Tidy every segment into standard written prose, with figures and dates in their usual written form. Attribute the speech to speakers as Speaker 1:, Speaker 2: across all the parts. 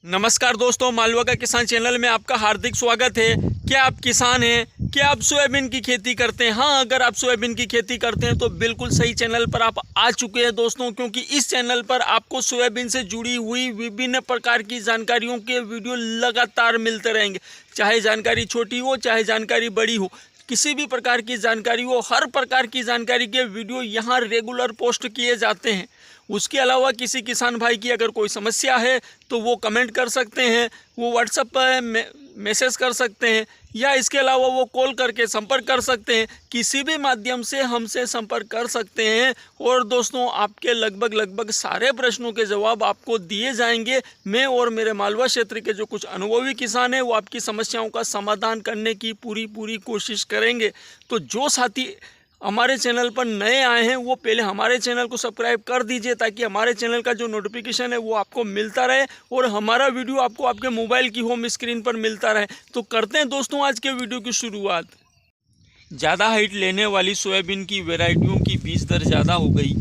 Speaker 1: नमस्कार दोस्तों, मालवा का किसान चैनल में आपका हार्दिक स्वागत है। क्या आप किसान हैं? क्या आप सोयाबीन की खेती करते हैं? हाँ, अगर आप सोयाबीन की खेती करते हैं तो बिल्कुल सही चैनल पर आप आ चुके हैं दोस्तों, क्योंकि इस चैनल पर आपको सोयाबीन से जुड़ी हुई विभिन्न प्रकार की जानकारियों के वीडियो लगातार मिलते रहेंगे। चाहे जानकारी छोटी हो, चाहे जानकारी बड़ी हो, किसी भी प्रकार की जानकारी हो, हर प्रकार की जानकारी के वीडियो यहाँ रेगुलर पोस्ट किए जाते हैं। उसके अलावा किसी किसान भाई की अगर कोई समस्या है तो वो कमेंट कर सकते हैं, वो व्हाट्सएप पर मैसेज कर सकते हैं, या इसके अलावा वो कॉल करके संपर्क कर सकते हैं। किसी भी माध्यम से हमसे संपर्क कर सकते हैं और दोस्तों आपके लगभग सारे प्रश्नों के जवाब आपको दिए जाएंगे। मैं और मेरे मालवा क्षेत्र के जो कुछ अनुभवी किसान हैं वो आपकी समस्याओं का समाधान करने की पूरी कोशिश करेंगे। तो जो साथी हमारे चैनल पर नए आए हैं वो पहले हमारे चैनल को सब्सक्राइब कर दीजिए, ताकि हमारे चैनल का जो नोटिफिकेशन है वो आपको मिलता रहे और हमारा वीडियो आपको आपके मोबाइल की होम स्क्रीन पर मिलता रहे। तो करते हैं दोस्तों आज के वीडियो की शुरुआत। ज़्यादा हाइट लेने वाली सोयाबीन की वैरायटियों की बीज दर ज़्यादा हो गई,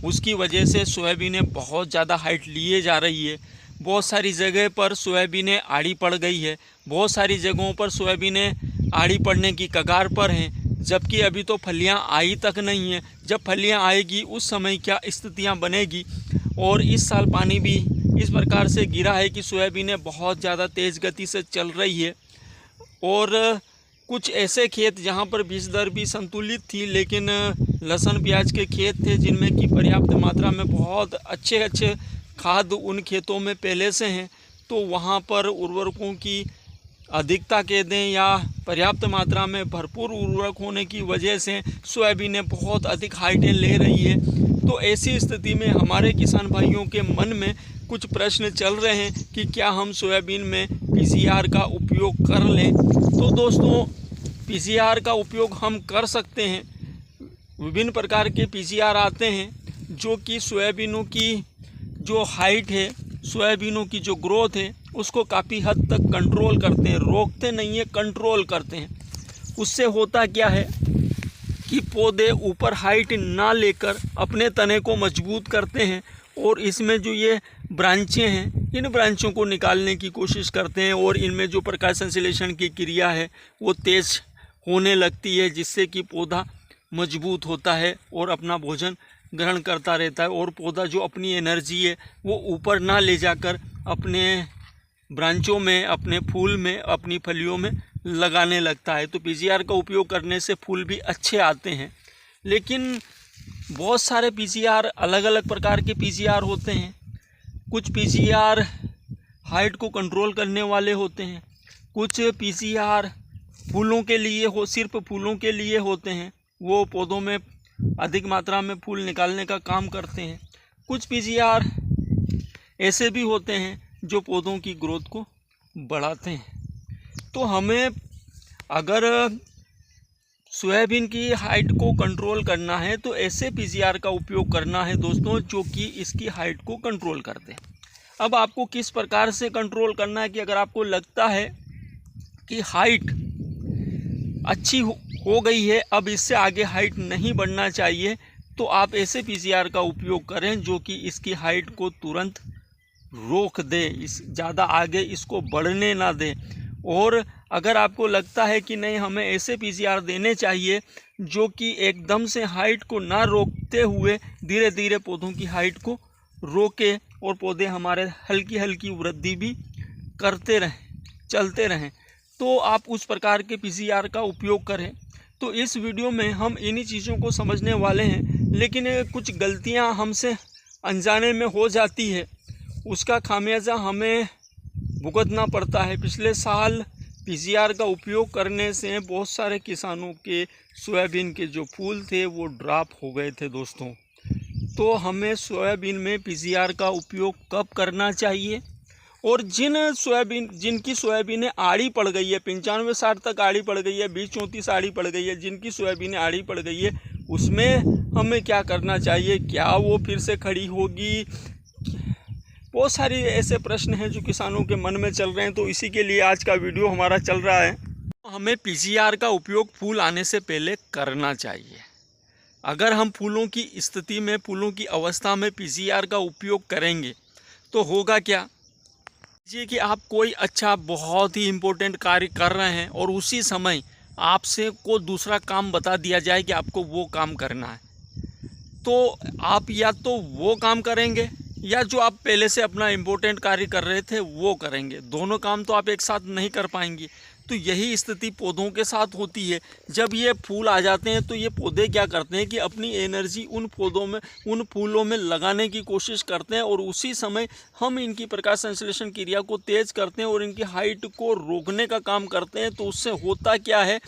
Speaker 1: उसकी वजह से सोयाबीनें बहुत ज़्यादा हाइट लिए जा रही है। बहुत सारी जगह पर सोयाबीनें आड़ी पड़ गई है, बहुत सारी जगहों पर सोयाबीनें आड़ी पड़ने की कगार पर हैं, जबकि अभी तो फलियां आई तक नहीं है। जब फलियां आएगी उस समय क्या स्थितियां बनेगी। और इस साल पानी भी इस प्रकार से गिरा है कि सोयाबीनें बहुत ज़्यादा तेज़ गति से चल रही है। और कुछ ऐसे खेत जहां पर बीज दर भी संतुलित थी, लेकिन लहसुन प्याज के खेत थे जिनमें कि पर्याप्त मात्रा में बहुत अच्छे खाद उन खेतों में पहले से हैं, तो वहां पर उर्वरकों की अधिकता कह दें या पर्याप्त मात्रा में भरपूर उर्वरक होने की वजह से सोयाबीनें बहुत अधिक हाइटें ले रही है। तो ऐसी स्थिति में हमारे किसान भाइयों के मन में कुछ प्रश्न चल रहे हैं कि क्या हम सोयाबीन में पीसीआर का उपयोग कर लें। तो दोस्तों पीसीआर का उपयोग हम कर सकते हैं। विभिन्न प्रकार के पीसीआर आते हैं जो कि सोयाबीनों की जो हाइट है, सोयाबीनों की जो ग्रोथ है उसको काफ़ी हद तक कंट्रोल करते हैं, रोकते नहीं है, कंट्रोल करते हैं। उससे होता क्या है कि पौधे ऊपर हाइट ना लेकर अपने तने को मजबूत करते हैं और इसमें जो ये ब्रांचें हैं इन ब्रांचों को निकालने की कोशिश करते हैं और इनमें जो प्रकाश संश्लेषण की क्रिया है वो तेज़ होने लगती है, जिससे कि पौधा मजबूत होता है और अपना भोजन ग्रहण करता रहता है और पौधा जो अपनी एनर्जी है वो ऊपर ना ले जाकर अपने ब्रांचों में, अपने फूल में, अपनी फलियों में लगाने लगता है। तो पीसीआर का उपयोग करने से फूल भी अच्छे आते हैं। लेकिन बहुत सारे पीसीआर, अलग अलग प्रकार के पीसीआर होते हैं। कुछ पीसीआर हाइट को कंट्रोल करने वाले होते हैं, कुछ पीसीआर फूलों के लिए सिर्फ फूलों के लिए होते हैं, वो पौधों में अधिक मात्रा में फूल निकालने का काम करते हैं। कुछ पीसीआर ऐसे भी होते हैं जो पौधों की ग्रोथ को बढ़ाते हैं। तो हमें अगर सोयाबीन की हाइट को कंट्रोल करना है तो ऐसे पीसीआर का उपयोग करना है दोस्तों, जो कि इसकी हाइट को कंट्रोल करते हैं। अब आपको किस प्रकार से कंट्रोल करना है कि अगर आपको लगता है कि हाइट अच्छी हो गई है, अब इससे आगे हाइट नहीं बढ़ना चाहिए, तो आप ऐसे पीसीआर का उपयोग करें जो कि इसकी हाइट को तुरंत रोक दे, इस ज़्यादा आगे इसको बढ़ने ना दे। और अगर आपको लगता है कि नहीं, हमें ऐसे पीसीआर देने चाहिए जो कि एकदम से हाइट को ना रोकते हुए धीरे धीरे पौधों की हाइट को रोके और पौधे हमारे हल्की वृद्धि भी करते रहें, चलते रहें, तो आप उस प्रकार के पीसीआर का उपयोग करें। तो इस वीडियो में हम इन्हीं चीज़ों को समझने वाले हैं, लेकिन कुछ गलतियां हमसे अनजाने में हो जाती है, उसका खामियाजा हमें भुगतना पड़ता है। पिछले साल पीसीआर का उपयोग करने से बहुत सारे किसानों के सोयाबीन के जो फूल थे वो ड्रॉप हो गए थे दोस्तों। तो हमें सोयाबीन में पीसीआर का उपयोग कब करना चाहिए, और जिनकी सोयाबीनें आड़ी पड़ गई है, 95-60 तक आड़ी पड़ गई है, 20-34 आड़ी पड़ गई है, जिनकी सोयाबीनें आड़ी पड़ गई है उसमें हमें क्या करना चाहिए, क्या वो फिर से खड़ी होगी। बहुत सारे ऐसे प्रश्न हैं जो किसानों के मन में चल रहे हैं, तो इसी के लिए आज का वीडियो हमारा चल रहा है। हमें पीसीआर का उपयोग फूल आने से पहले करना चाहिए। अगर हम फूलों की स्थिति में, फूलों की अवस्था में पीसीआर का उपयोग करेंगे तो होगा क्या जी कि आप कोई अच्छा बहुत ही इम्पोर्टेंट कार्य कर रहे हैं और उसी समय आपसे को दूसरा काम बता दिया जाए कि आपको वो काम करना है, तो आप या तो वो काम करेंगे या जो आप पहले से अपना इम्पोर्टेंट कार्य कर रहे थे वो करेंगे। दोनों काम तो आप एक साथ नहीं कर पाएंगे। तो यही स्थिति पौधों के साथ होती है। जब ये फूल आ जाते हैं तो ये पौधे क्या करते हैं कि अपनी एनर्जी उन पौधों में, उन फूलों में लगाने की कोशिश करते हैं और उसी समय हम इनकी प्रकाश संश्लेषण क्रिया को तेज करते हैं और इनकी हाइट को रोकने का काम करते हैं। तो उससे होता क्या है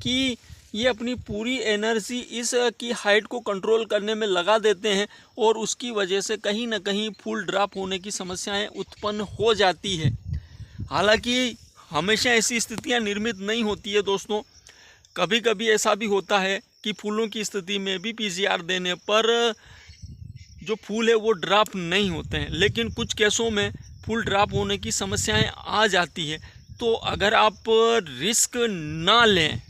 Speaker 1: कि ये अपनी पूरी एनर्जी इस की हाइट को कंट्रोल करने में लगा देते हैं और उसकी वजह से कहीं ना कहीं फूल ड्रॉप होने की समस्याएं उत्पन्न हो जाती है। हालांकि हमेशा ऐसी स्थितियां निर्मित नहीं होती है दोस्तों। कभी कभी ऐसा भी होता है कि फूलों की स्थिति में भी पीजीआर देने पर जो फूल है वो ड्रॉप नहीं होते हैं, लेकिन कुछ केसों में फूल ड्रॉप होने की समस्याएं आ जाती है। तो अगर आप रिस्क ना लें,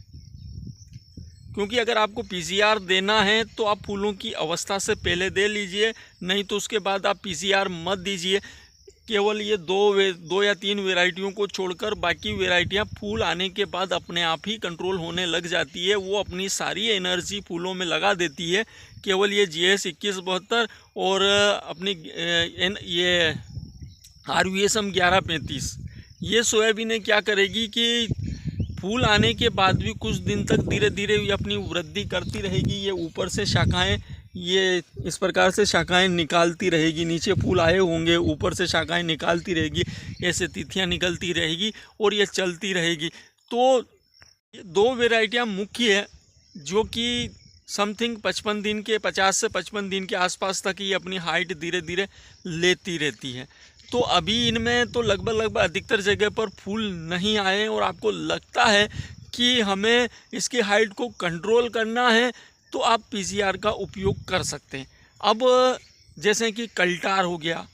Speaker 1: क्योंकि अगर आपको पीजीआर देना है तो आप फूलों की अवस्था से पहले दे लीजिए, नहीं तो उसके बाद आप पीजीआर मत दीजिए। केवल ये दो या तीन वैरायटियों को छोड़कर बाकी वैरायटियाँ फूल आने के बाद अपने आप ही कंट्रोल होने लग जाती है। वो अपनी सारी एनर्जी फूलों में लगा देती है। केवल ये GS 2172 और अपनी ये RVSM 1135 ये सोयाबीन क्या करेगी कि फूल आने के बाद भी कुछ दिन तक धीरे धीरे अपनी वृद्धि करती रहेगी। ये ऊपर से शाखाएं, ये इस प्रकार से शाखाएं निकालती रहेगी। नीचे फूल आए होंगे, ऊपर से शाखाएं निकालती रहेगी, ऐसे तिथियां निकलती रहेगी और ये चलती रहेगी। तो ये दो वैरायटियां मुख्य है जो कि समथिंग 55 दिन के 50 से 55 दिन के आसपास तक ये अपनी हाइट धीरे धीरे लेती रहती है। तो अभी इनमें तो लगभग अधिकतर जगह पर फूल नहीं आए और आपको लगता है कि हमें इसकी हाइट को कंट्रोल करना है, तो आप पीजीआर का उपयोग कर सकते हैं। अब जैसे कि कल्टार हो गया,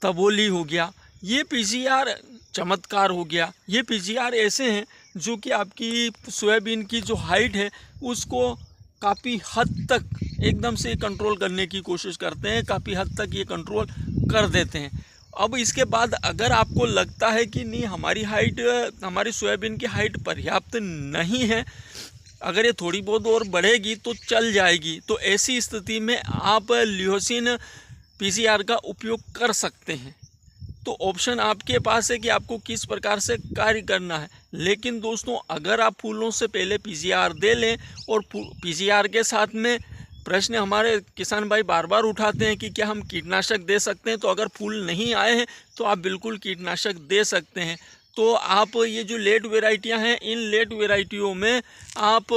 Speaker 1: तबोली हो गया, ये पीजीआर चमत्कार हो गया। ये पीजीआर ऐसे हैं जो कि आपकी सोयाबीन की जो हाइट है उसको काफ़ी हद तक एकदम से कंट्रोल करने की कोशिश करते हैं, काफ़ी हद तक ये कंट्रोल कर देते हैं। अब इसके बाद अगर आपको लगता है कि नहीं हमारी सोयाबीन की हाइट पर्याप्त नहीं है, अगर ये थोड़ी बहुत और बढ़ेगी तो चल जाएगी, तो ऐसी स्थिति में आप ल्यूसीन पीजीआर का उपयोग कर सकते हैं। तो ऑप्शन आपके पास है कि आपको किस प्रकार से कार्य करना है। लेकिन दोस्तों अगर आप फूलों से पहले पीजीआर दे लें और पीजीआर के साथ में प्रश्न हमारे किसान भाई बार बार उठाते हैं कि क्या हम कीटनाशक दे सकते हैं, तो अगर फूल नहीं आए हैं तो आप बिल्कुल कीटनाशक दे सकते हैं। तो आप ये जो लेट वेराइटियां हैं, इन लेट वेराइटियों में आप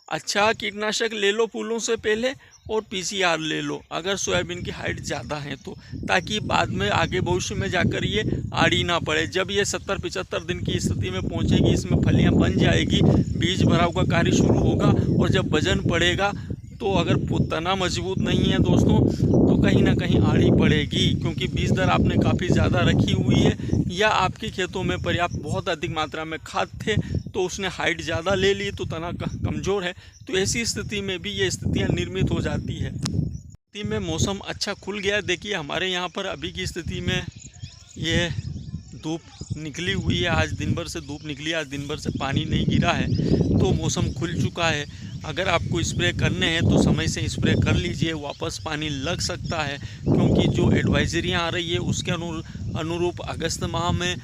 Speaker 1: अच्छा कीटनाशक ले लो फूलों से पहले और पीजीआर ले लो अगर सोयाबीन की हाइट ज़्यादा है तो, ताकि बाद में आगे भविष्य में जाकर ये आड़ी ना पड़े। जब ये 70-75 दिन की स्थिति में पहुंचेगी, इसमें फलियां बन जाएगी, बीज भराव का कार्य शुरू होगा और जब वजन पड़ेगा तो अगर तना मजबूत नहीं है दोस्तों तो कहीं ना कहीं आड़ी पड़ेगी, क्योंकि बीज दर आपने काफ़ी ज़्यादा रखी हुई है या आपके खेतों में पर्याप्त बहुत अधिक मात्रा में खाद थे तो उसने हाइट ज़्यादा ले ली तो तना कमज़ोर है। तो ऐसी स्थिति में भी ये स्थितियाँ निर्मित हो जाती है। स्थिति में मौसम अच्छा खुल गया है। देखिए हमारे यहाँ पर अभी की स्थिति में ये धूप निकली हुई है, आज दिन भर से धूप निकली, आज दिन भर से पानी नहीं गिरा है, तो मौसम खुल चुका है। अगर आपको स्प्रे करने हैं तो समय से स्प्रे कर लीजिए, वापस पानी लग सकता है, क्योंकि जो एडवाइजरियाँ आ रही है उसके अनुरूप अगस्त माह में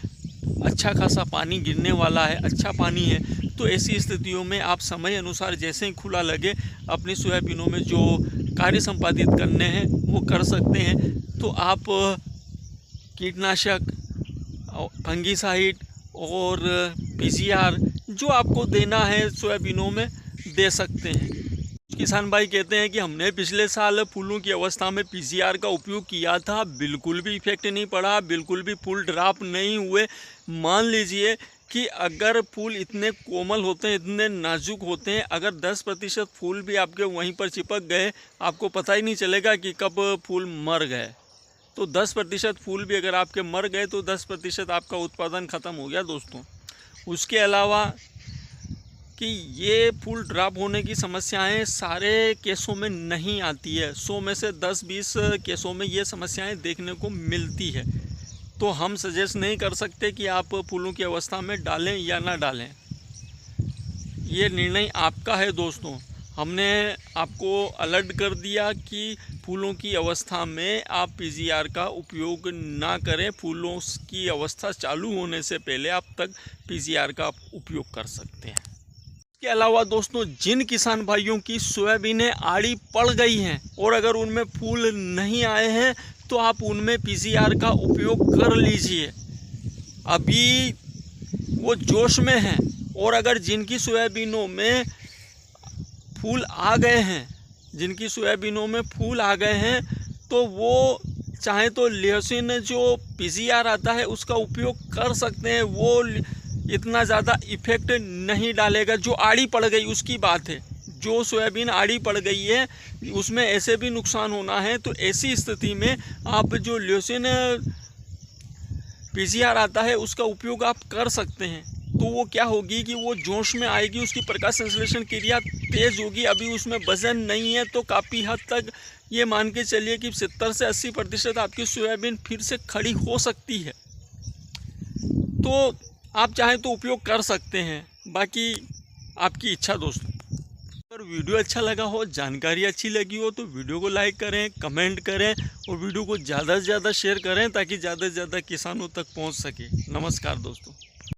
Speaker 1: अच्छा खासा पानी गिरने वाला है, अच्छा पानी है। तो ऐसी स्थितियों में आप समय अनुसार जैसे ही खुला लगे अपनी सोयाबीनों में जो कार्य संपादित करने हैं वो कर सकते हैं। तो आप कीटनाशक, फंगिसाइड और पीजीआर जो आपको देना है सोयाबीनों में दे सकते हैं। किसान भाई कहते हैं कि हमने पिछले साल फूलों की अवस्था में पीजीआर का उपयोग किया था, बिल्कुल भी इफेक्ट नहीं पड़ा, बिल्कुल भी फूल ड्रॉप नहीं हुए। मान लीजिए कि अगर फूल इतने कोमल होते हैं, इतने नाजुक होते हैं, अगर 10% फूल भी आपके वहीं पर चिपक गए, आपको पता ही नहीं चलेगा कि कब फूल मर गए। तो 10% फूल भी अगर आपके मर गए तो 10% आपका उत्पादन ख़त्म हो गया दोस्तों। उसके अलावा कि ये फूल ड्रॉप होने की समस्याएं सारे केसों में नहीं आती है, 100 में से 10-20 केसों में ये समस्याएं देखने को मिलती है। तो हम सजेस्ट नहीं कर सकते कि आप फूलों की अवस्था में डालें या ना डालें। ये निर्णय आपका है दोस्तों। हमने आपको अलर्ट कर दिया कि फूलों की अवस्था में आप पीजीआर का उपयोग ना करें। फूलों की अवस्था चालू होने से पहले आप तक पीजीआर का उपयोग कर सकते हैं। इसके अलावा दोस्तों, जिन किसान भाइयों की सोयाबीनें आड़ी पड़ गई हैं और अगर उनमें फूल नहीं आए हैं तो आप उनमें पीजीआर का उपयोग कर लीजिए। अभी वो जोश में हैं। और अगर जिनकी सोयाबीनों में फूल आ गए हैं, तो वो चाहे तो लियोसिन जो पीजीआर आता है उसका उपयोग कर सकते हैं। वो इतना ज़्यादा इफ़ेक्ट नहीं डालेगा। जो आड़ी पड़ गई उसकी बात है। जो सोयाबीन आड़ी पड़ गई है उसमें ऐसे भी नुकसान होना है, तो ऐसी स्थिति में आप जो लियोसिन पीजीआर आता है उसका उपयोग आप कर सकते हैं। तो वो क्या होगी कि वो जोश में आएगी, उसकी प्रकाश संश्लेषण क्रिया तेज़ होगी। अभी उसमें वजन नहीं है, तो काफ़ी हद तक ये मान के चलिए कि 70 से 80% आपकी सोयाबीन फिर से खड़ी हो सकती है। तो आप चाहें तो उपयोग कर सकते हैं, बाकी आपकी इच्छा दोस्तों। अगर वीडियो अच्छा लगा हो, जानकारी अच्छी लगी हो, तो वीडियो को लाइक करें, कमेंट करें और वीडियो को ज़्यादा से ज़्यादा शेयर करें ताकि ज़्यादा से ज़्यादा किसानों तक पहुंच सके। नमस्कार दोस्तों।